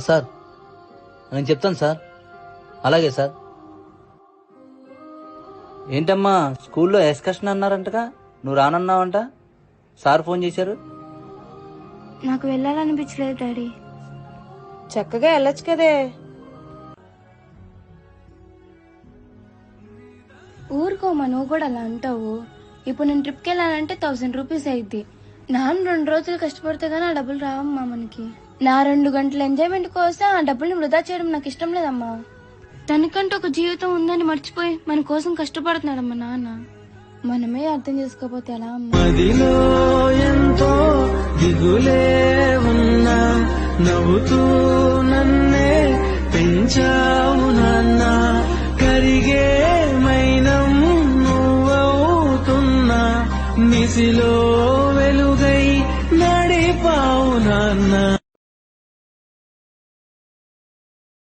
Sir నేను చెప్తాను sir. అలాగే సార్. ఏంటమ్మా స్కూల్లో ఎక్స్కర్షన్ అన్నారంటగా, నువ్వు రానన్నావంట. సార్ ఫోన్ చేశారు. నాకు వెళ్ళాలనిపించలేదు డాడీ. చక్కగా వెళ్ళొచ్చు కదే. ఊరుకోమా, నువ్వు కూడా అలా అంటావు. ఇప్పుడు నేను ట్రిప్కి వెళ్ళాలంటే 1000 రూపీస్ అయింది. నాన్న 2 రోజులు కష్టపడితే గానీ ఆ డబ్బులు రావమ్మా మనకి. నా 2 గంటల ఎంజాయ్మెంట్ కోసం ఆ డబ్బుల్ని వృధా చేయడం నాకు ఇష్టం లేదమ్మా. తనకంటే ఒక జీవితం ఉందని మర్చిపోయి మన కోసం కష్టపడుతున్నాడమ్మా నాన్న. మనమే అర్థం చేసుకోపోతే ఎలా అమ్మా? మదిలో ఎంతో దిగులే ఉన్నా నవ్వుతూ నన్నే పెంచావు నాన్న. కరిగే మైనం నువ్వవుతున్నా నిసిలో